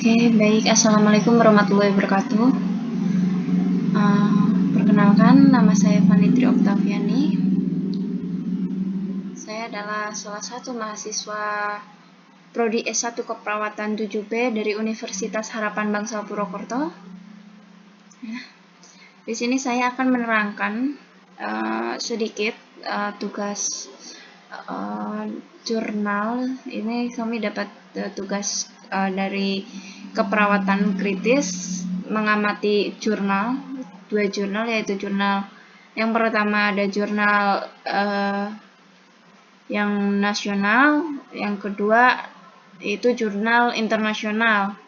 Oke, baik. Assalamualaikum warahmatullahi wabarakatuh. Perkenalkan, nama saya Vanitri Oktaviani. Saya adalah salah satu mahasiswa Prodi S1 Keperawatan 7B dari Universitas Harapan Bangsa Purwokerto. Di sini saya akan menerangkan sedikit tugas jurnal. Ini kami dapat tugas dari keperawatan kritis mengamati jurnal, 2 jurnal, yaitu jurnal yang pertama ada jurnal yang nasional, yang kedua itu jurnal internasional.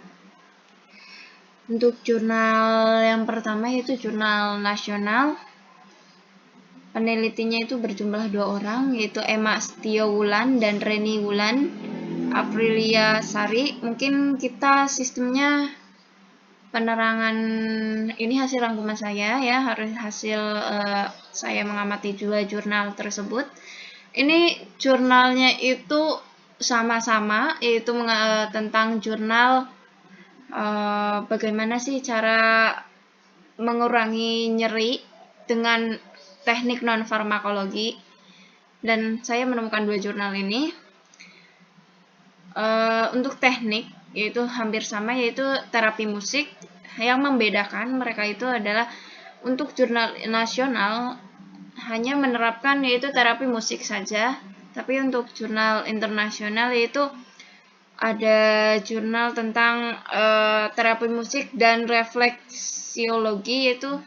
Untuk jurnal yang pertama yaitu jurnal nasional, penelitinya itu berjumlah 2 orang, yaitu Emma Setiawulan dan Reni Wulan Aprilia Sari. Mungkin kita sistemnya penerangan ini hasil rangkuman saya ya, harus hasil saya mengamati 2 jurnal tersebut. Ini jurnalnya itu sama-sama, yaitu tentang jurnal bagaimana sih cara mengurangi nyeri dengan teknik non-farmakologi, dan saya menemukan 2 jurnal ini. Untuk teknik yaitu hampir sama, yaitu terapi musik. Yang membedakan mereka itu adalah untuk jurnal nasional hanya menerapkan yaitu terapi musik saja, tapi untuk jurnal internasional yaitu ada jurnal tentang terapi musik dan refleksiologi, yaitu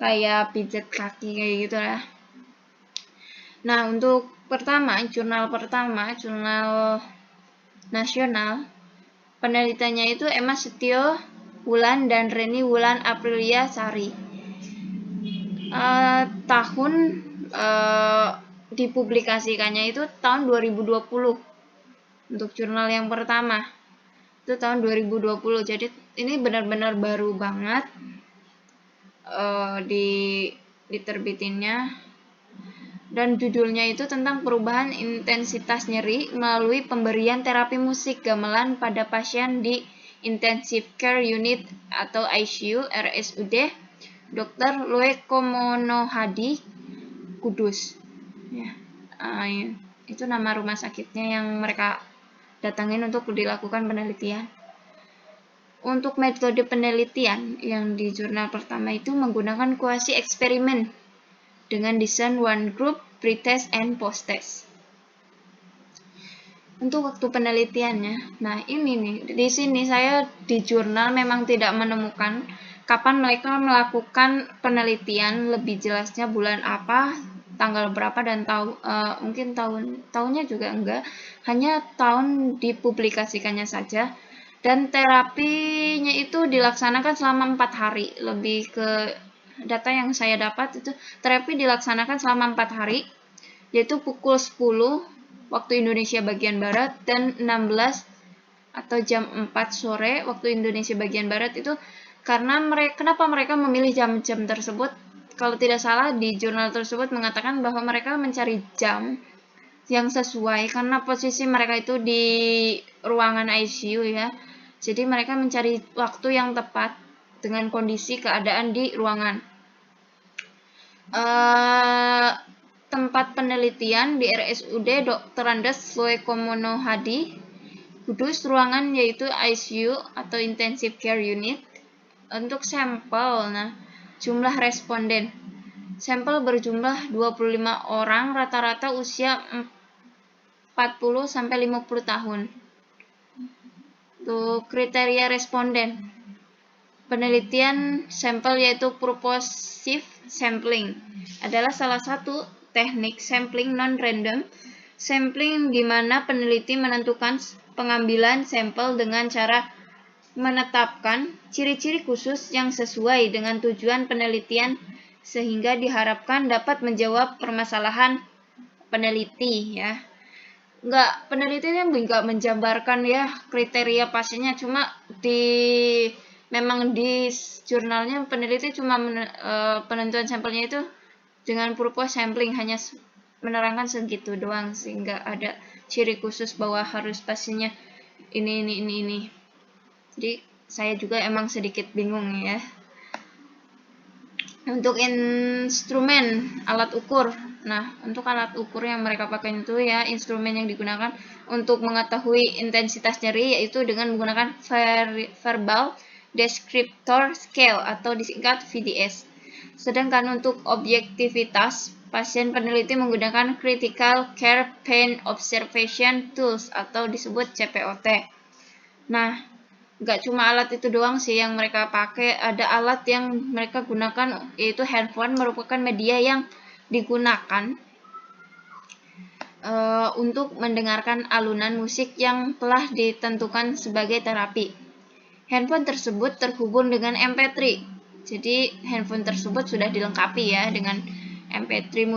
kayak pijat kaki kayak gitu lah. Nah, untuk jurnal nasional, penelitiannya itu Emma Setiawulan dan Reni Wulan Aprilia Sari. Tahun dipublikasikannya itu tahun 2020. Untuk jurnal yang pertama itu tahun 2020. Jadi ini benar-benar baru banget diterbitinnya, dan judulnya itu tentang perubahan intensitas nyeri melalui pemberian terapi musik gamelan pada pasien di Intensive Care Unit atau ICU RSUD Dr. Loekomono Hadi, Kudus. Ya, itu nama rumah sakitnya yang mereka datangin untuk dilakukan penelitian. Untuk metode penelitian yang di jurnal pertama itu menggunakan quasi eksperimen dengan desain one group, pre-test, and post-test. Untuk waktu penelitiannya, nah ini nih, di sini saya di jurnal memang tidak menemukan kapan mereka melakukan penelitian, lebih jelasnya bulan apa, tanggal berapa, dan mungkin tahunnya juga enggak, hanya tahun dipublikasikannya saja. Dan terapinya itu dilaksanakan selama 4 hari. Lebih ke data yang saya dapat itu terapi dilaksanakan selama 4 hari, yaitu pukul 10 waktu Indonesia bagian Barat dan 16 atau jam 4 sore waktu Indonesia bagian Barat. Itu karena kenapa mereka memilih jam-jam tersebut? Kalau tidak salah di jurnal tersebut mengatakan bahwa mereka mencari jam yang sesuai karena posisi mereka itu di ruangan ICU ya. Jadi mereka mencari waktu yang tepat dengan kondisi keadaan di ruangan. Tempat penelitian di RSUD Dr. Andes Loekomono Hadi, Kudus, ruangan yaitu ICU atau Intensive Care Unit. Untuk sampel, jumlah responden. Sampel berjumlah 25 orang, rata-rata usia 40 sampai 50 tahun. Untuk kriteria responden, penelitian sampel yaitu purposive sampling adalah salah satu teknik sampling non-random sampling di mana peneliti menentukan pengambilan sampel dengan cara menetapkan ciri-ciri khusus yang sesuai dengan tujuan penelitian sehingga diharapkan dapat menjawab permasalahan peneliti ya. Penelitinya enggak menjabarkan ya kriteria pasiennya, cuma memang di jurnalnya peneliti cuma penentuan sampelnya itu dengan purpose sampling, hanya menerangkan segitu doang, sehingga ada ciri khusus bahwa harus pasiennya ini. Jadi saya juga emang sedikit bingung ya. Untuk instrumen alat ukur, nah untuk alat ukur yang mereka pakai itu ya, instrumen yang digunakan untuk mengetahui intensitas nyeri yaitu dengan menggunakan verbal descriptor scale atau disingkat VDS. Sedangkan untuk objektivitas, pasien peneliti menggunakan critical care pain observation tools atau disebut CPOT. Nah, nggak cuma alat itu doang sih yang mereka pakai, ada alat yang mereka gunakan yaitu handphone, merupakan media yang digunakan untuk mendengarkan alunan musik yang telah ditentukan sebagai terapi. Handphone tersebut terhubung dengan MP3, jadi handphone tersebut sudah dilengkapi ya dengan MP3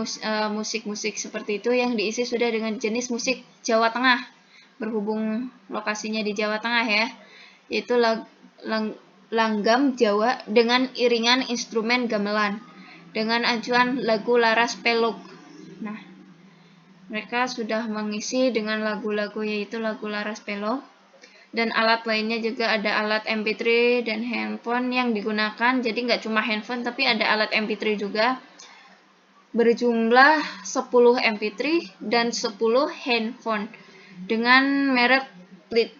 musik-musik seperti itu yang diisi sudah dengan jenis musik Jawa Tengah, berhubung lokasinya di Jawa Tengah ya, yaitu langgam Jawa dengan iringan instrumen gamelan dengan acuan lagu laras peluk. Nah, mereka sudah mengisi dengan lagu-lagu yaitu lagu laras peluk, dan alat lainnya juga ada alat MP3 dan handphone yang digunakan. Jadi nggak cuma handphone tapi ada alat MP3 juga, berjumlah 10 MP3 dan 10 handphone dengan merek Blitz.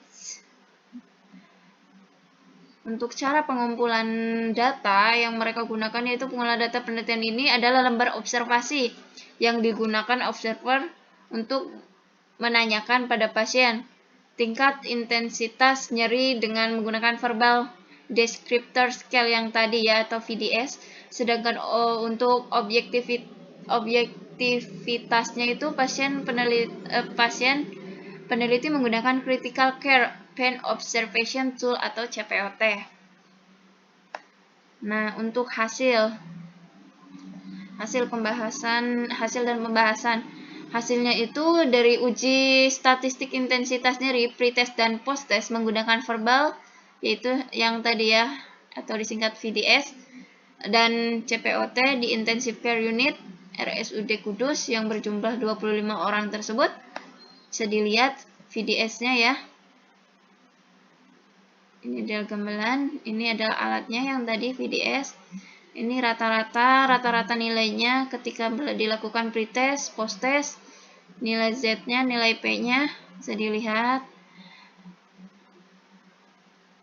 Untuk cara pengumpulan data yang mereka gunakan yaitu pengumpulan data penelitian ini adalah lembar observasi yang digunakan observer untuk menanyakan pada pasien tingkat intensitas nyeri dengan menggunakan verbal descriptor scale yang tadi ya atau VDS. Sedangkan untuk objektivitasnya itu pasien peneliti menggunakan critical care pain observation tool atau CPOT. Nah, untuk hasil dan pembahasan. Hasilnya itu dari uji statistik intensitas nyeri pretest dan posttest menggunakan verbal, yaitu yang tadi ya atau disingkat VDS, dan CPOT di Intensive Care Unit RSUD Kudus yang berjumlah 25 orang tersebut. Bisa dilihat VDS-nya ya. Ini adalah gamelan, ini adalah alatnya yang tadi VDS. Ini rata-rata nilainya ketika dilakukan pretest, posttest, nilai Z-nya, nilai P-nya bisa dilihat.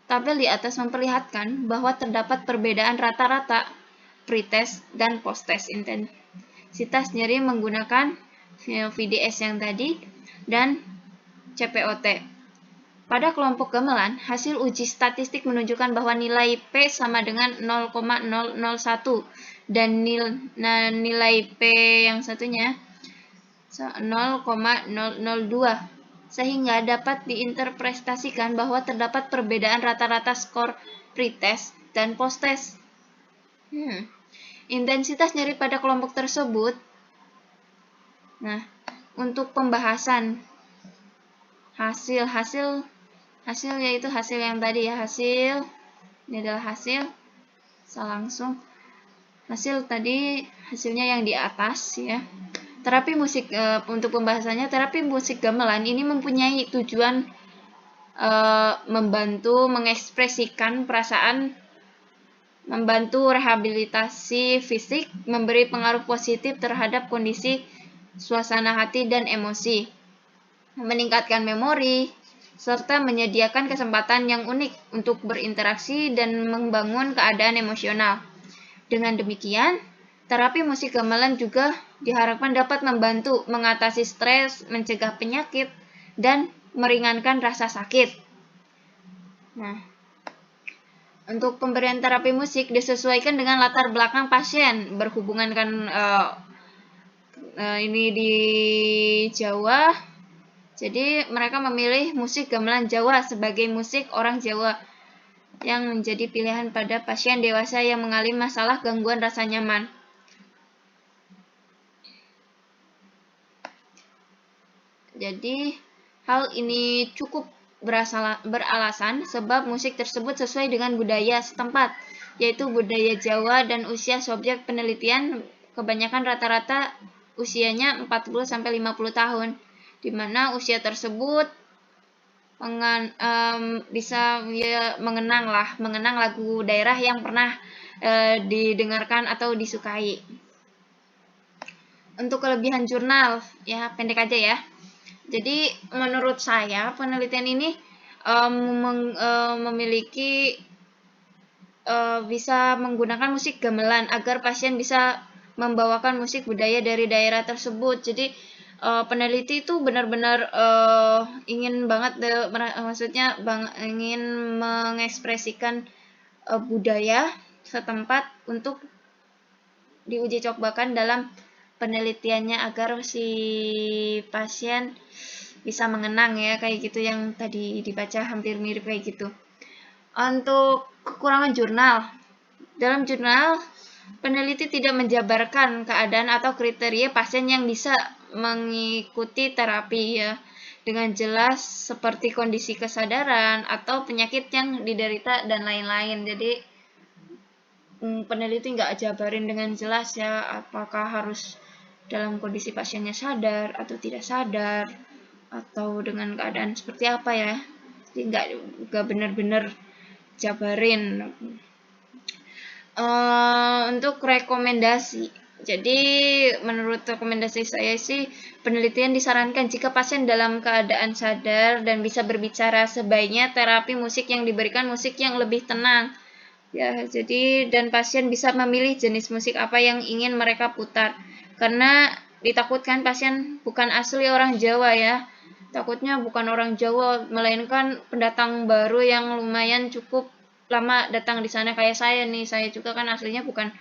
Tabel di atas memperlihatkan bahwa terdapat perbedaan rata-rata pretest dan posttest intensitas nyeri menggunakan VDS yang tadi dan CPOT. Pada kelompok gamelan, hasil uji statistik menunjukkan bahwa nilai P sama dengan 0,001 dan nilai P yang satunya 0,002, sehingga dapat diinterpretasikan bahwa terdapat perbedaan rata-rata skor pretest dan posttest. Intensitas nyeri pada kelompok tersebut. Nah, untuk pembahasan hasil yaitu hasil yang tadi ya, ini adalah hasil langsung hasil tadi, hasilnya yang di atas ya. Terapi musik untuk pembahasannya, terapi musik gamelan ini mempunyai tujuan membantu mengekspresikan perasaan, membantu rehabilitasi fisik, memberi pengaruh positif terhadap kondisi suasana hati dan emosi, meningkatkan memori, serta menyediakan kesempatan yang unik untuk berinteraksi dan membangun keadaan emosional. Dengan demikian, terapi musik gamelan juga diharapkan dapat membantu mengatasi stres, mencegah penyakit, dan meringankan rasa sakit. Nah, untuk pemberian terapi musik disesuaikan dengan latar belakang pasien, berhubungan kan ini di Jawa. Jadi mereka memilih musik gamelan Jawa sebagai musik orang Jawa yang menjadi pilihan pada pasien dewasa yang mengalami masalah gangguan rasa nyaman. Jadi hal ini cukup beralasan sebab musik tersebut sesuai dengan budaya setempat, yaitu budaya Jawa, dan usia subjek penelitian kebanyakan rata-rata usianya 40-50 tahun. Di mana usia tersebut bisa ya, mengenang lagu daerah yang pernah didengarkan atau disukai. Untuk kelebihan jurnal, ya pendek aja ya. Jadi menurut saya penelitian ini memiliki bisa menggunakan musik gamelan agar pasien bisa membawakan musik budaya dari daerah tersebut. Jadi peneliti itu benar-benar ingin banget maksudnya ingin mengekspresikan budaya setempat untuk diuji cobakan dalam penelitiannya agar si pasien bisa mengenang ya, kayak gitu yang tadi dibaca hampir mirip kayak gitu. Untuk kekurangan jurnal, dalam jurnal peneliti tidak menjabarkan keadaan atau kriteria pasien yang bisa mengikuti terapi ya dengan jelas, seperti kondisi kesadaran atau penyakit yang diderita dan lain-lain. Jadi peneliti nggak jabarin dengan jelas ya, apakah harus dalam kondisi pasiennya sadar atau tidak sadar atau dengan keadaan seperti apa ya. Jadi nggak benar-benar jabarin. Untuk rekomendasi, jadi menurut rekomendasi saya sih, penelitian disarankan jika pasien dalam keadaan sadar dan bisa berbicara, sebaiknya terapi musik yang diberikan musik yang lebih tenang ya. Jadi dan pasien bisa memilih jenis musik apa yang ingin mereka putar, karena ditakutkan pasien bukan asli orang Jawa ya, takutnya bukan orang Jawa melainkan pendatang baru yang lumayan cukup lama datang di sana. Kayak saya nih, saya juga kan aslinya bukan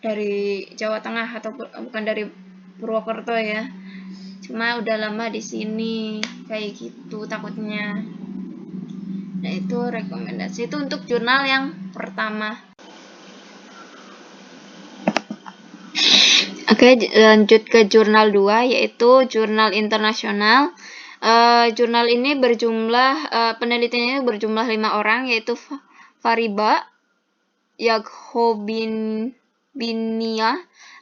dari Jawa Tengah atau bukan dari Purwokerto ya, cuma udah lama di sini, kayak gitu takutnya. Nah itu rekomendasi itu untuk jurnal yang pertama. Oke, lanjut ke jurnal 2, yaitu jurnal internasional. Jurnal ini penelitiannya berjumlah 5 orang, yaitu Fariba Yaghobinia,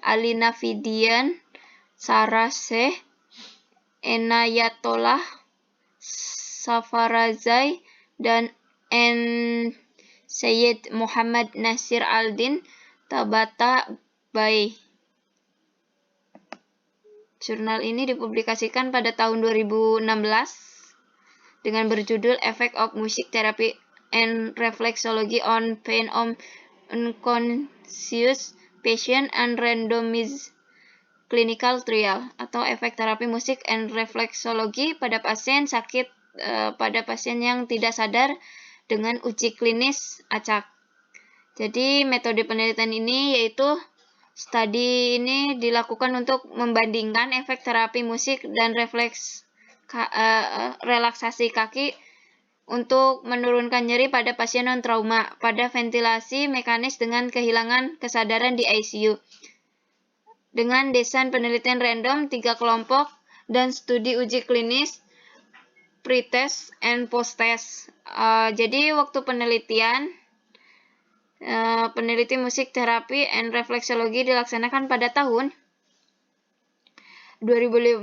Alina Fidian, Sarah Sheikh, Enayatollah Safarazai, dan N. Syed Muhammad Nasir Aldin Tabata Bay. Jurnal ini dipublikasikan pada tahun 2016 dengan berjudul Effect of Music Therapy and Reflexology on Pain of Unconscious Patient and Randomized Clinical Trial, atau efek terapi musik and reflexology pada pasien sakit pada pasien yang tidak sadar dengan uji klinis acak. Jadi metode penelitian ini yaitu studi ini dilakukan untuk membandingkan efek terapi musik dan relaksasi kaki untuk menurunkan nyeri pada pasien non-trauma pada ventilasi mekanis dengan kehilangan kesadaran di ICU. Dengan desain penelitian random 3 kelompok dan studi uji klinis pre-test and post-test. Jadi waktu penelitian, peneliti musik terapi and reflexology dilaksanakan pada tahun 2015,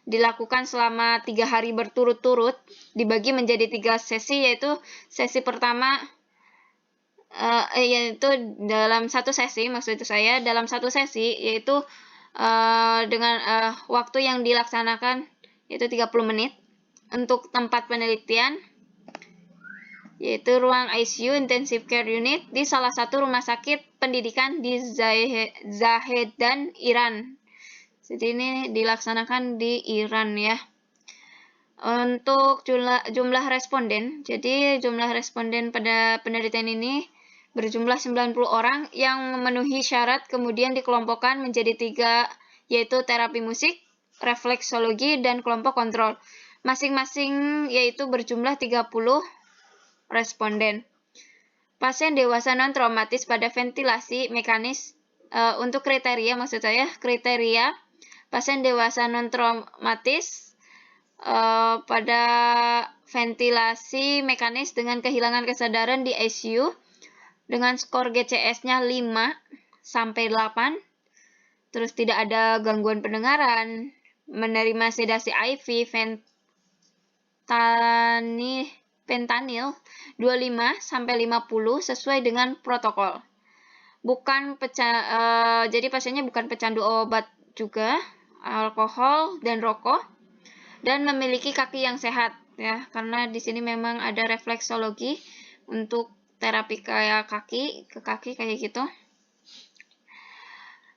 dilakukan selama 3 hari berturut-turut, dibagi menjadi 3 sesi, yaitu sesi pertama yaitu dalam satu sesi, dalam satu sesi yaitu dengan waktu yang dilaksanakan yaitu 30 menit. Untuk tempat penelitian yaitu ruang ICU Intensive Care Unit di salah satu rumah sakit pendidikan di Zahedan, Iran. Jadi ini dilaksanakan di Iran ya. Untuk jumlah responden, jadi jumlah responden pada penelitian ini berjumlah 90 orang yang memenuhi syarat, kemudian dikelompokkan menjadi 3, yaitu terapi musik, refleksologi, dan kelompok kontrol. Masing-masing yaitu berjumlah 30 responden. Pasien dewasa non-traumatis pada ventilasi mekanis, untuk kriteria pasien dewasa non-traumatis pada ventilasi mekanis dengan kehilangan kesadaran di ICU dengan skor GCS-nya 5-8, terus tidak ada gangguan pendengaran, menerima sedasi IV, fentanil 25-50 sesuai dengan protokol. Jadi pasiennya bukan pecandu obat juga, alkohol dan rokok, dan memiliki kaki yang sehat ya, karena di sini memang ada refleksologi untuk terapi kayak kaki kayak gitu.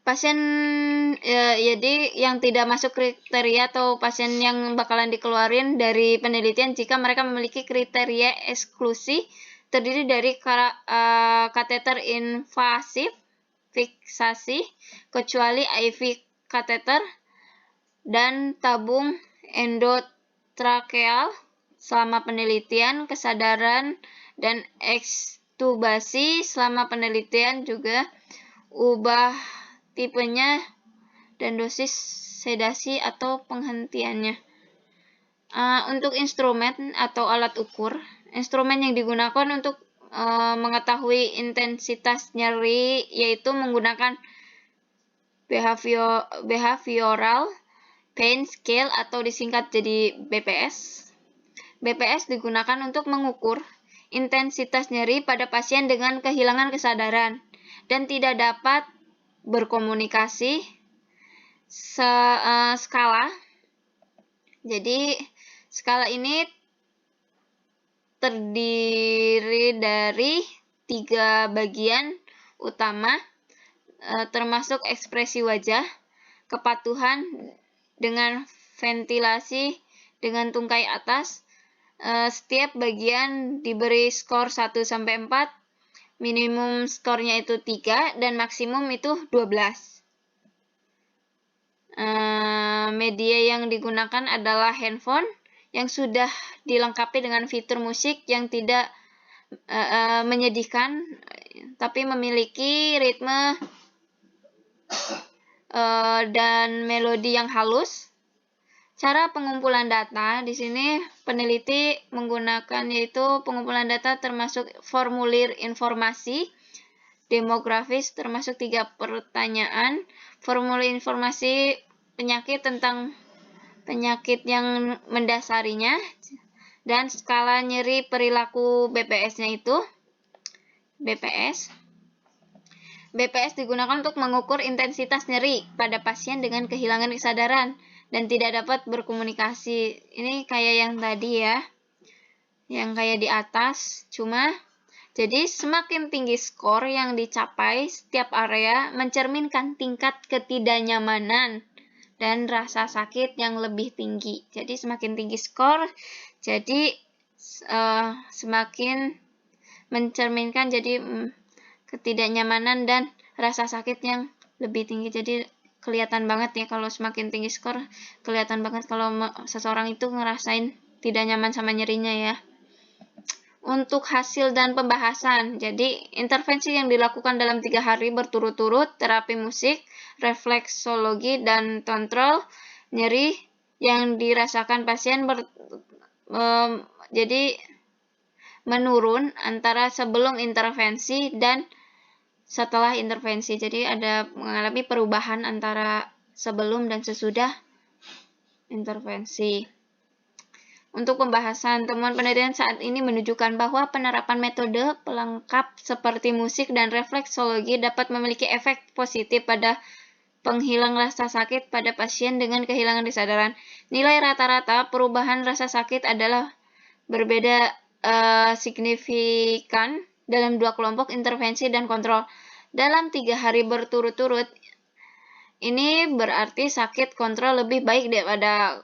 Pasien jadi yang tidak masuk kriteria atau pasien yang bakalan dikeluarin dari penelitian jika mereka memiliki kriteria eksklusi terdiri dari kateter invasif fiksasi kecuali IV kateter dan tabung endotrakeal selama penelitian, kesadaran dan ekstubasi selama penelitian juga, ubah tipenya dan dosis sedasi atau penghentiannya. Untuk instrumen atau alat ukur, instrumen yang digunakan untuk mengetahui intensitas nyeri yaitu menggunakan behavioral pain scale atau disingkat jadi BPS. BPS digunakan untuk mengukur intensitas nyeri pada pasien dengan kehilangan kesadaran dan tidak dapat berkomunikasi. Skala. Jadi skala ini terdiri dari 3 bagian utama, termasuk ekspresi wajah, kepatuhan dengan ventilasi dengan tungkai atas. Setiap bagian diberi skor 1-4, minimum skornya itu 3 dan maksimum itu 12. Media yang digunakan adalah handphone yang sudah dilengkapi dengan fitur musik yang tidak menyedihkan tapi memiliki ritme dan melodi yang halus. Cara pengumpulan data di sini peneliti menggunakan yaitu pengumpulan data termasuk formulir informasi demografis termasuk 3 pertanyaan, formulir informasi penyakit tentang penyakit yang mendasarinya, dan skala nyeri perilaku BPS-nya itu BPS. BPS digunakan untuk mengukur intensitas nyeri pada pasien dengan kehilangan kesadaran dan tidak dapat berkomunikasi. Ini kayak yang tadi ya, yang kayak di atas, cuma jadi semakin tinggi skor yang dicapai setiap area mencerminkan tingkat ketidaknyamanan dan rasa sakit yang lebih tinggi. Jadi semakin tinggi skor, jadi semakin mencerminkan jadi ketidaknyamanan dan rasa sakit yang lebih tinggi. Jadi kelihatan banget ya kalau semakin tinggi skor, kelihatan banget kalau seseorang itu ngerasain tidak nyaman sama nyerinya ya. Untuk hasil dan pembahasan, jadi intervensi yang dilakukan dalam 3 hari berturut-turut, terapi musik, refleksologi, dan kontrol nyeri yang dirasakan pasien jadi menurun antara sebelum intervensi dan setelah intervensi. Jadi ada mengalami perubahan antara sebelum dan sesudah intervensi. Untuk pembahasan, temuan penelitian saat ini menunjukkan bahwa penerapan metode pelengkap seperti musik dan refleksologi dapat memiliki efek positif pada penghilang rasa sakit pada pasien dengan kehilangan kesadaran. Nilai rata-rata perubahan rasa sakit adalah berbeda signifikan dalam 2 kelompok intervensi dan kontrol. Dalam 3 hari berturut-turut, ini berarti sakit kontrol lebih baik daripada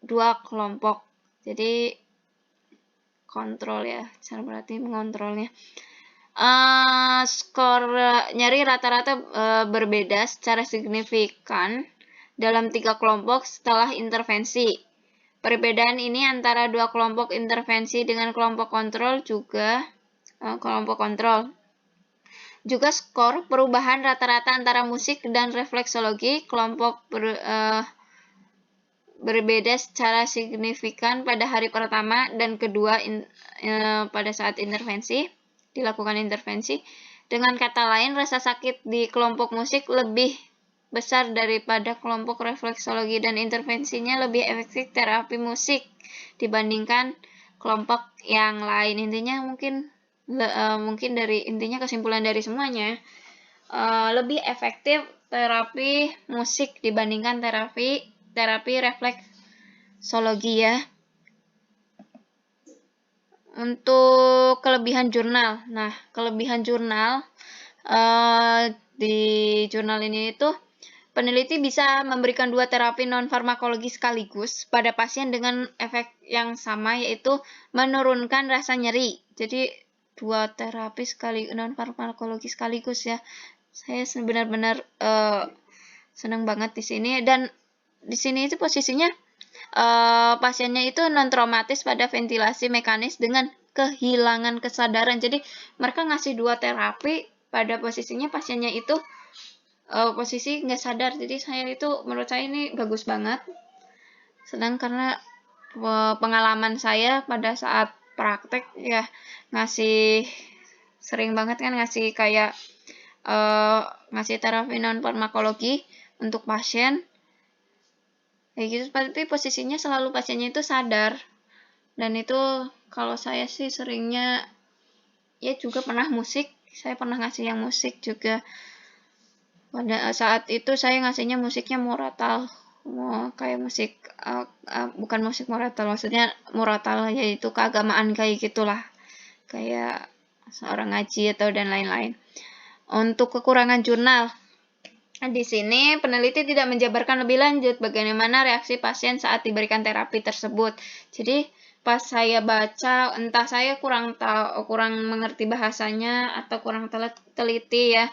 2 kelompok. Jadi kontrol ya, cara berarti mengontrolnya. Skor nyeri rata-rata berbeda secara signifikan dalam 3 kelompok setelah intervensi. Perbedaan ini antara 2 kelompok intervensi dengan kelompok kontrol juga Juga skor perubahan rata-rata antara musik dan refleksologi kelompok berbeda secara signifikan pada hari pertama dan kedua pada saat dilakukan intervensi. Dengan kata lain, rasa sakit di kelompok musik lebih besar daripada kelompok refleksologi dan intervensinya lebih efektif terapi musik dibandingkan kelompok yang lain. Intinya mungkin dari intinya kesimpulan dari semuanya lebih efektif terapi musik dibandingkan terapi refleksologi ya. Untuk kelebihan jurnal. Nah, kelebihan jurnal di jurnal ini itu peneliti bisa memberikan 2 terapi non-farmakologi sekaligus pada pasien dengan efek yang sama, yaitu menurunkan rasa nyeri. Jadi 2 terapi non-farmakologi sekaligus ya. Saya benar-benar senang banget di sini. Dan di sini itu posisinya pasiennya itu non-traumatis pada ventilasi mekanis dengan kehilangan kesadaran. Jadi mereka ngasih 2 terapi pada posisinya pasiennya itu posisi nggak sadar. Jadi menurut saya ini bagus banget. Sedang karena pengalaman saya pada saat praktek ya sering banget kan ngasih kayak ngasih terapi non farmakologi untuk pasien. Kayak gitu, seperti posisinya selalu pasiennya itu sadar. Dan itu kalau saya sih seringnya ya juga pernah musik. Saya pernah ngasih yang musik juga. Pada saat itu saya ngasihnya musiknya Moratal, kayak musik bukan musik Moratal, maksudnya Moratal yaitu keagamaan kayak gitulah, kayak seorang ngaji atau dan lain-lain. Untuk kekurangan jurnal, di sini peneliti tidak menjabarkan lebih lanjut bagaimana reaksi pasien saat diberikan terapi tersebut. Jadi pas saya baca, entah saya kurang mengerti bahasanya atau kurang teliti ya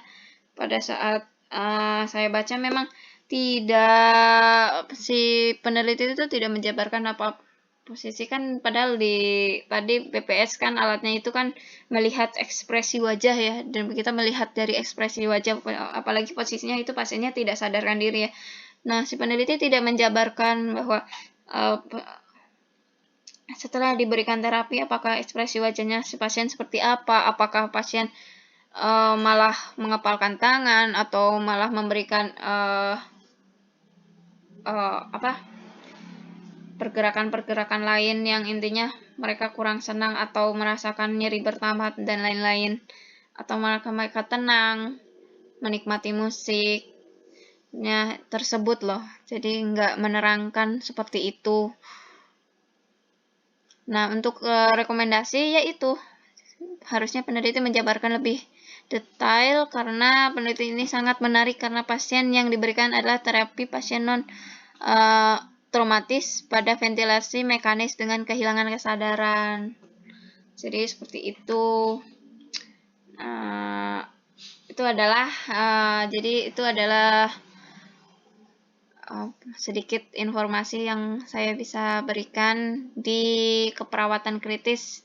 pada saat saya baca, memang si peneliti itu tidak menjabarkan apa posisi kan, padahal tadi BPS kan alatnya itu kan melihat ekspresi wajah ya, dan kita melihat dari ekspresi wajah, apalagi posisinya itu pasiennya tidak sadarkan diri ya. Nah, si peneliti tidak menjabarkan bahwa setelah diberikan terapi apakah ekspresi wajahnya si pasien seperti apa, apakah pasien malah mengepalkan tangan atau malah memberikan pergerakan-pergerakan lain yang intinya mereka kurang senang atau merasakan nyeri bertambah dan lain-lain, atau malah mereka tenang menikmati musiknya tersebut loh. Jadi nggak menerangkan seperti itu. Nah, untuk rekomendasi yaitu harusnya peneliti menjabarkan lebih detail, karena peneliti ini sangat menarik karena pasien yang diberikan adalah terapi pasien non traumatis pada ventilasi mekanis dengan kehilangan kesadaran. Jadi seperti itu. Itu adalah sedikit informasi yang saya bisa berikan di keperawatan kritis,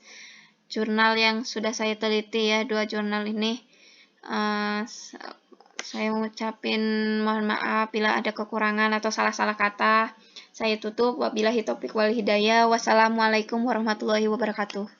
jurnal yang sudah saya teliti ya, 2 jurnal ini. Saya mengucapkan mohon maaf bila ada kekurangan atau salah-salah kata. Saya tutup, wabillahi taufiq wal hidayah. Wassalamualaikum warahmatullahi wabarakatuh.